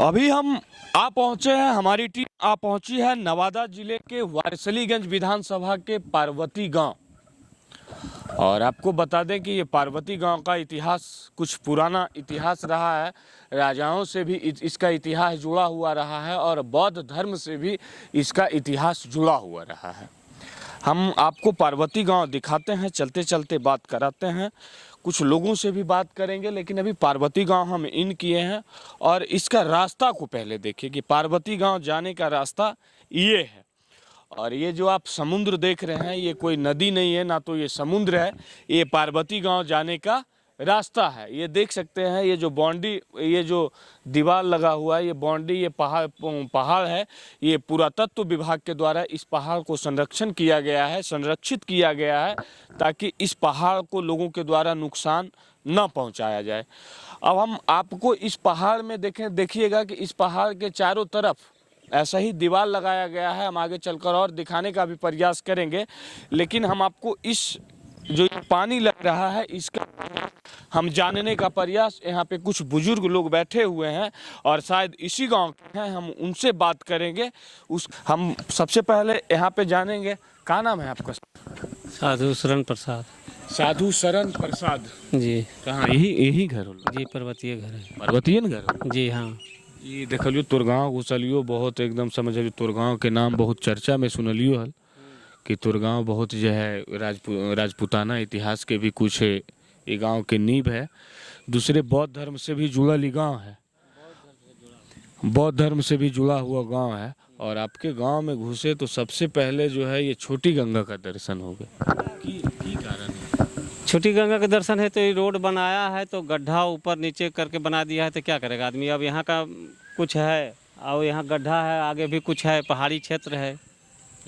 अभी हम आ पहुंचे हैं, हमारी टीम आ पहुंची है नवादा जिले के वारिसलीगंज विधानसभा के पार्वती गांव। और आपको बता दें कि ये पार्वती गांव का इतिहास कुछ पुराना इतिहास रहा है। राजाओं से भी इसका इतिहास जुड़ा हुआ रहा है और बौद्ध धर्म से भी इसका इतिहास जुड़ा हुआ रहा है। हम आपको पार्वती गांव दिखाते हैं, चलते चलते बात कराते हैं, कुछ लोगों से भी बात करेंगे। लेकिन अभी पार्वती गांव हम इन किए हैं और इसका रास्ता को पहले देखिए कि पार्वती गांव जाने का रास्ता ये है। और ये जो आप समुद्र देख रहे हैं, ये कोई नदी नहीं है, ना तो ये समुद्र है, ये पार्वती गांव जाने का रास्ता है। ये देख सकते हैं, ये जो बाउंड्री, ये जो दीवार लगा हुआ है, ये बाउंड्री, ये पहाड़ है। ये पुरातत्व विभाग के द्वारा इस पहाड़ को संरक्षित किया गया है ताकि इस पहाड़ को लोगों के द्वारा नुकसान न पहुंचाया जाए। अब हम आपको इस पहाड़ में देखिएगा कि इस पहाड़ के चारों तरफ ऐसा ही दीवार लगाया गया है। हम आगे चलकर और दिखाने का भी प्रयास करेंगे, लेकिन हम आपको इस जो पानी लग रहा है इसका हम जानने का प्रयास, यहाँ पे कुछ बुजुर्ग लोग बैठे हुए हैं और शायद इसी गांव के हैं, हम उनसे बात करेंगे। हम सबसे पहले यहाँ पे जानेंगे, क्या नाम है आपका? साधु शरण प्रसाद। साधु शरण प्रसाद जी। कहाँ? यही घर हो? जी, पर्वतीय घर है। पर्वतीय घर? जी हाँ। जी देखलियो, तुरगांव घुसलियो, बहुत एकदम समझलियो, तुरगांव के नाम बहुत चर्चा में सुनलियो हल कि तुरगांव बहुत जो है राजपूताना इतिहास के भी कुछ ये गांव के नींव है। दूसरे बौद्ध धर्म से भी जुड़ा ये गांव है, बौद्ध धर्म से भी जुड़ा हुआ गांव है। और आपके गांव में घुसे तो सबसे पहले जो है ये छोटी गंगा का दर्शन हो गया। की कारण है? छोटी गंगा के दर्शन है तो ये रोड बनाया है तो गड्ढा ऊपर नीचे करके बना दिया है तो क्या करेगा आदमी। अब यहाँ का कुछ है और यहाँ गड्ढा है, आगे भी कुछ है, पहाड़ी क्षेत्र है।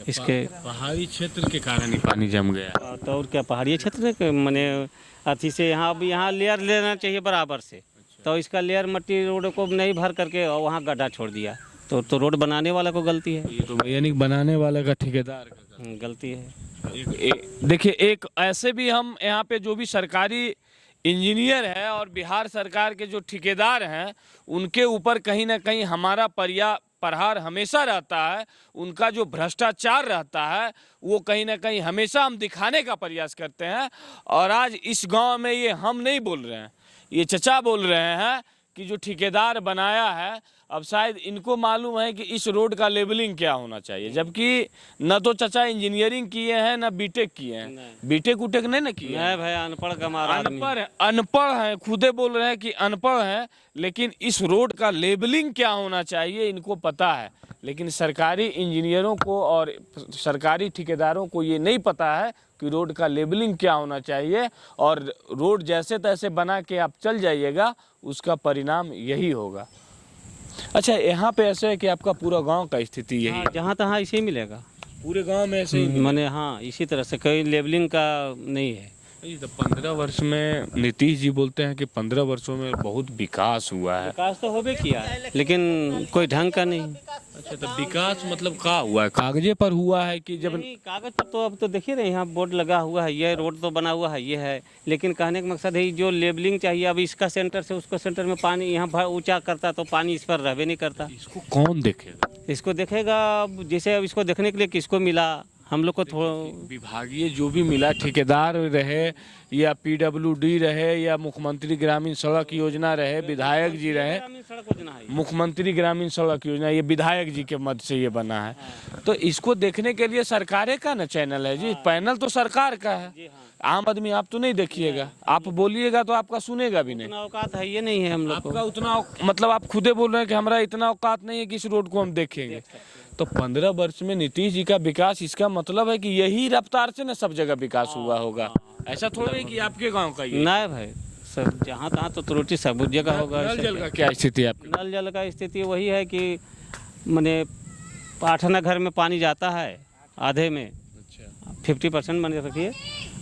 इसके पहाड़ी क्षेत्र के कारण ही पानी जम गया। तो और क्या, पहाड़ी क्षेत्र है मैंने अथी से यहाँ, अब यहाँ लेयर लेना चाहिए बराबर से। तो इसका लेयर मट्टी रोड को नहीं भर करके और वहाँ गड्ढा छोड़ दिया तो रोड बनाने वाला को गलती है। ये तो यानी बनाने वाला का, ठेकेदार का गलती है। देखिए, एक ऐसे भी हम यहाँ पे जो भी सरकारी इंजीनियर है और बिहार सरकार के जो ठेकेदार हैं, उनके ऊपर कहीं ना कहीं हमारा प्रहार हमेशा रहता है। उनका जो भ्रष्टाचार रहता है वो कहीं ना कहीं हमेशा हम दिखाने का प्रयास करते हैं। और आज इस गांव में ये हम नहीं बोल रहे हैं, ये चचा बोल रहे हैं कि जो ठेकेदार बनाया है, अब शायद इनको मालूम है कि इस रोड का लेवलिंग क्या होना चाहिए। जबकि न तो चचा इंजीनियरिंग किए हैं न बीटेक किए हैं। बीटेक उटेक नहीं ना किए हैं भाई, अनपढ़ का मारा अनपढ़ हैं, खुदे बोल रहे हैं कि अनपढ़ हैं। लेकिन इस रोड का लेबलिंग क्या होना चाहिए इनको पता है, लेकिन सरकारी इंजीनियरों को और सरकारी ठेकेदारों को ये नहीं पता है कि रोड का लेबलिंग क्या होना चाहिए। और रोड जैसे तैसे बना के आप चल जाइएगा, उसका परिणाम यही होगा। अच्छा, यहाँ पे ऐसे है कि आपका पूरा गांव का स्थिति यही है? जहाँ तहाँ इसे ही मिलेगा, पूरे गांव में ऐसे ही मैंने हाँ इसी तरह से, कोई लेबलिंग का नहीं है। तो 15 वर्ष में नीतीश जी बोलते हैं कि 15 वर्षों में बहुत विकास हुआ है। विकास तो होबे किया है लेकिन कोई ढंग का नहीं। अच्छा, तो विकास मतलब क्या हुआ है? कागजे पर हुआ है कि जब कागज पर तो अब तो देखिए ना, यहाँ बोर्ड लगा हुआ है, ये रोड तो बना हुआ है, ये है। लेकिन कहने का मकसद है जो लेबलिंग चाहिए, अब इसका सेंटर से उसका सेंटर में पानी यहाँ ऊंचा करता तो पानी इस पर रहबे नहीं करता। इसको कौन देखेगा? इसको देखेगा जैसे, अब इसको देखने के लिए किसको मिला, हम लोग को थोड़ा विभागीय जो भी मिला, ठेकेदार रहे या पीडब्ल्यूडी रहे या मुख्यमंत्री ग्रामीण सड़क योजना रहे, विधायक जी रहे, मुख्यमंत्री ग्रामीण सड़क योजना ये विधायक जी के मद से ये बना है। तो इसको देखने के लिए सरकारें का ना चैनल है जी, पैनल तो सरकार का है। आम आदमी आप तो नहीं देखिएगा, आप बोलिएगा तो आपका सुनेगा भी नहीं। उतना औकात है ये नहीं है हम लोग का उतना, मतलब आप खुदे बोल रहे हैं कि हमारा इतना औकात नहीं है कि इस रोड को हम देखेंगे। तो 15 वर्ष में नीतीश जी का विकास, इसका मतलब है कि यही रफ्तार से ना सब जगह विकास हुआ होगा। ऐसा थोड़ा है कि आपके गांव का ही नहीं भाई, सब जहाँ तहाँ तो त्रुटि सब जगह होगा। नल जल का क्या स्थिति है आपकी? नल जल का स्थिति वही है कि मैंने 8 घर में पानी जाता है, आधे में 50% मान रखिए,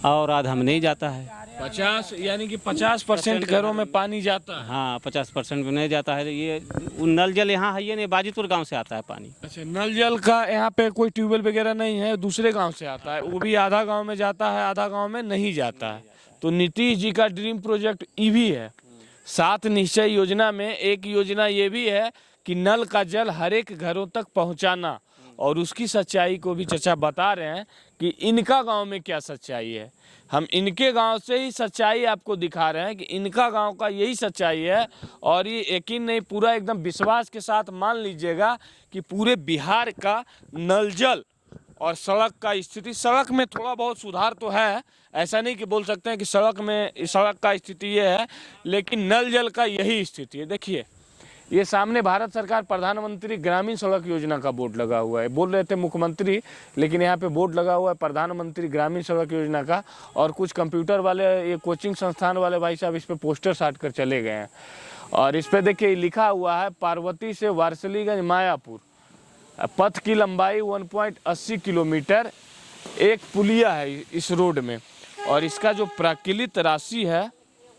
और आधा में नहीं जाता है। 50 यानी कि 50% घरों में पानी जाता है? हाँ, 50% में नहीं जाता है। ये नल जल यहाँ है ये नहीं, बाजीपुर गांव से आता है पानी। अच्छा, नल जल का यहाँ पे कोई ट्यूबवेल वगैरह नहीं है, दूसरे गांव से आता है, वो भी आधा गांव में जाता है, आधा गांव में नहीं जाता है। तो नीतीश जी का ड्रीम प्रोजेक्ट ये भी है। 7 निश्चय योजना में एक योजना ये भी है कि नल का जल हर एक घरों तक पहुंचाना, और उसकी सच्चाई को भी चचा बता रहे हैं कि इनका गांव में क्या सच्चाई है। हम इनके गांव से ही सच्चाई आपको दिखा रहे हैं कि इनका गांव का यही सच्चाई है। और ये यकीन नहीं, पूरा एकदम विश्वास के साथ मान लीजिएगा कि पूरे बिहार का नल जल और सड़क का स्थिति, सड़क में थोड़ा बहुत सुधार तो है, ऐसा नहीं कि बोल सकते हैं कि सड़क का स्थिति ये है, लेकिन नल जल का यही स्थिति है। देखिए ये सामने भारत सरकार प्रधानमंत्री ग्रामीण सड़क योजना का बोर्ड लगा हुआ है। बोल रहे थे मुख्यमंत्री, लेकिन यहाँ पे बोर्ड लगा हुआ है प्रधानमंत्री ग्रामीण सड़क योजना का। और कुछ कंप्यूटर वाले, ये कोचिंग संस्थान वाले भाई साहब इस पे पोस्टर साट कर चले गए हैं। और इस पे देखिए लिखा हुआ है पार्वती से वारसलीगंज मायापुर, पथ की लंबाई 1.80 किलोमीटर, एक पुलिया है इस रोड में। और इसका जो प्राकृतिक राशि है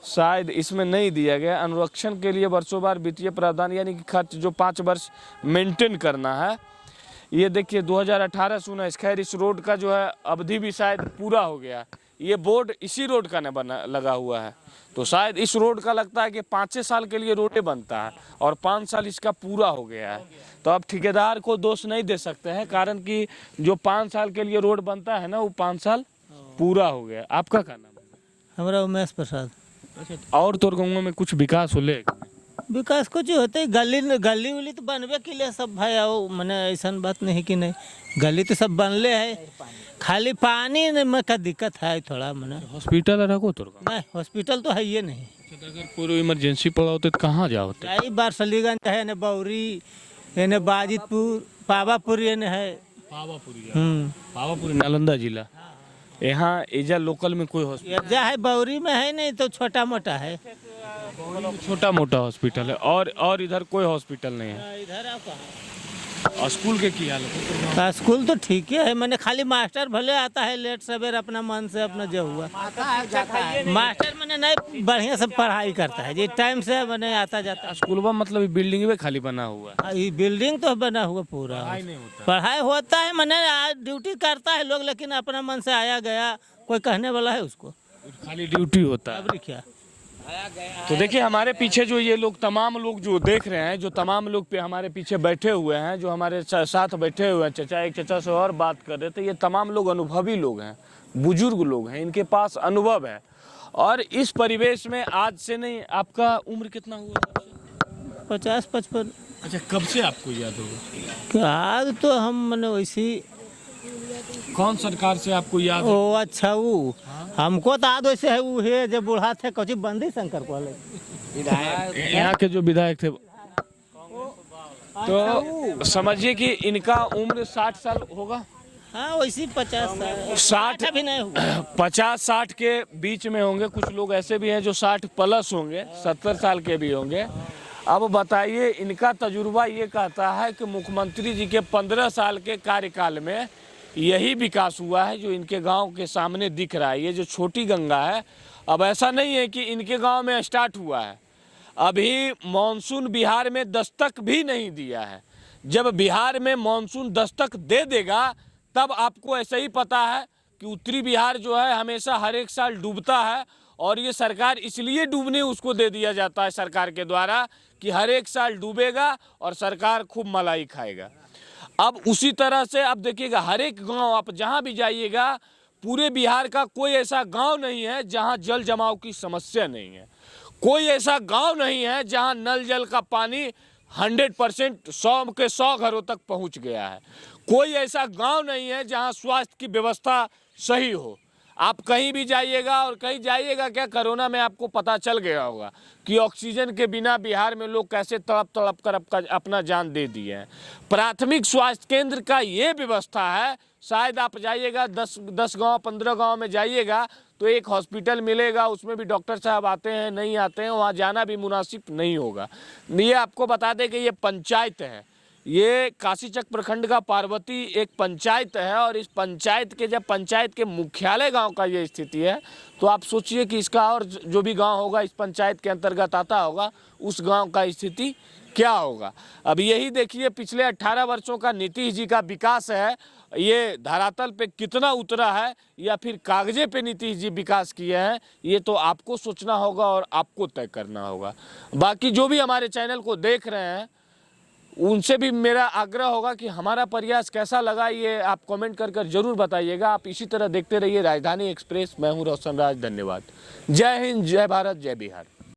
शायद इसमें नहीं दिया गया। अनुरक्षण के लिए वर्षों बार वित्तीय प्रावधान, यानी कि खर्च जो 5 वर्ष मेंटेन करना है। ये देखिए 2018-19, खैर इस रोड का जो है अवधि भी शायद पूरा हो गया। ये बोर्ड इसी रोड का लगा हुआ है, तो शायद इस रोड का लगता है कि 5 साल के लिए रोडें बनता है और 5 साल इसका पूरा हो गया है। तो अब ठेकेदार को दोष नहीं दे सकते हैं, कारण कि जो 5 साल के लिए रोड बनता है ना, वो 5 साल पूरा हो गया। आपका क्या नाम है? हमारा उमेश प्रसाद। और तोर गाँव में कुछ विकास होले? विकास कुछ होते गली उली तो बनबे के लिए सब भाई आओ, मैंने ऐसा बात नहीं कि नहीं, गली तो सब बनले है, खाली पानी में का दिक्कत है थोड़ा। मैंने हॉस्पिटल रखो तोर गाँव? नहीं, हॉस्पिटल तो है ये नहीं। अगर कोई इमरजेंसी पड़ा होते तो कहाँ जाओ? यही वारसलीगंज है, ने बौरी, ने बाजितपुर, पावापुर, ये है पावापुरी नालंदा जिला। यहाँ एजा लोकल में कोई हॉस्पिटल है? बौरी में है नहीं, तो छोटा मोटा है, छोटा मोटा हॉस्पिटल है। और इधर कोई हॉस्पिटल नहीं है। इधर आप और स्कूल के की हालत है? स्कूल तो ठीक ही है, मैंने खाली मास्टर भले आता है लेट सवेर अपना मन से अपना जो हुआ। मास्टर मैंने नहीं बढ़िया से पढ़ाई करता है जी, टाइम से मैंने आता जाता है। स्कूल में मतलब बिल्डिंग में खाली बना हुआ है? ये बिल्डिंग तो बना हुआ पूरा, पढ़ाई होता है, मैंने ड्यूटी करता है लोग, लेकिन अपना मन से आया गया, कोई कहने वाला है उसको? खाली ड्यूटी होता है। अब क्या तो देखिए हमारे पीछे जो ये लोग, तमाम लोग जो देख रहे हैं, जो तमाम लोग पे हमारे पीछे बैठे हुए हैं, जो हमारे साथ बैठे हुए हैं, चचा एक चचा से और बात कर रहे थे, ये तमाम लोग अनुभवी लोग हैं, बुजुर्ग लोग हैं, इनके पास अनुभव है। और इस परिवेश में आज से नहीं, आपका उम्र कितना हुआ? 50-55। अच्छा, कब से आपको याद होगा? आज तो हम मैंने वैसी, कौन सरकार से आपको याद? ओ अच्छा, वो हमको तो याद वैसे है, वो है जब बूढ़ा थे कौची बंदी शंकर को यहाँ के जो विधायक थे, तो समझिए कि इनका उम्र 60 साल होगा। हाँ वैसी 50 साल, 60 अभी नहीं हुआ, 50-60 के बीच में होंगे। कुछ लोग ऐसे भी हैं जो 60 प्लस होंगे, 70 साल के भी होंगे। अब बताइए, इनका तजुर्बा ये कहता है कि मुख्यमंत्री जी के 15 साल के कार्यकाल में यही विकास हुआ है जो इनके गांव के सामने दिख रहा है। ये जो छोटी गंगा है, अब ऐसा नहीं है कि इनके गांव में स्टार्ट हुआ है, अभी मॉनसून बिहार में दस्तक भी नहीं दिया है। जब बिहार में मॉनसून दस्तक दे देगा तब आपको ऐसा ही पता है कि उत्तरी बिहार जो है हमेशा हर एक साल डूबता है, और ये सरकार इसलिए डूबने उसको दे दिया जाता है सरकार के द्वारा कि हर एक साल डूबेगा और सरकार खूब मलाई खाएगा। अब उसी तरह से आप देखिएगा, हर एक गांव आप जहां भी जाइएगा, पूरे बिहार का कोई ऐसा गांव नहीं है जहां जल जमाव की समस्या नहीं है। कोई ऐसा गांव नहीं है जहां नल जल का पानी 100% 100 के 100 घरों तक पहुंच गया है। कोई ऐसा गांव नहीं है जहां स्वास्थ्य की व्यवस्था सही हो। आप कहीं भी जाइएगा, और कहीं जाइएगा क्या, कोरोना में आपको पता चल गया होगा कि ऑक्सीजन के बिना बिहार में लोग कैसे तड़प कर अपना जान दे दिए हैं। प्राथमिक स्वास्थ्य केंद्र का ये व्यवस्था है, शायद आप जाइएगा 10 गांव 15 गांव में जाइएगा तो एक हॉस्पिटल मिलेगा, उसमें भी डॉक्टर साहब आते हैं नहीं आते हैं, वहाँ जाना भी मुनासिब नहीं होगा। ये आपको बता दें कि ये पंचायत है, ये काशीचक प्रखंड का पार्वती एक पंचायत है, और इस पंचायत के, जब पंचायत के मुख्यालय गांव का ये स्थिति है, तो आप सोचिए कि इसका और जो भी गांव होगा इस पंचायत के अंतर्गत आता होगा, उस गांव का स्थिति क्या होगा। अब यही देखिए पिछले 18 वर्षों का नीतीश जी का विकास है, ये धरातल पे कितना उतरा है, या फिर कागजे पे नीतीश जी विकास किए हैं, ये तो आपको सोचना होगा और आपको तय करना होगा। बाकी जो भी हमारे चैनल को देख रहे हैं, उनसे भी मेरा आग्रह होगा कि हमारा प्रयास कैसा लगा ये आप कमेंट कर जरूर बताइएगा। आप इसी तरह देखते रहिए राजधानी एक्सप्रेस। मैं हूं रोशन राज, धन्यवाद। जय हिंद, जय भारत, जय बिहार।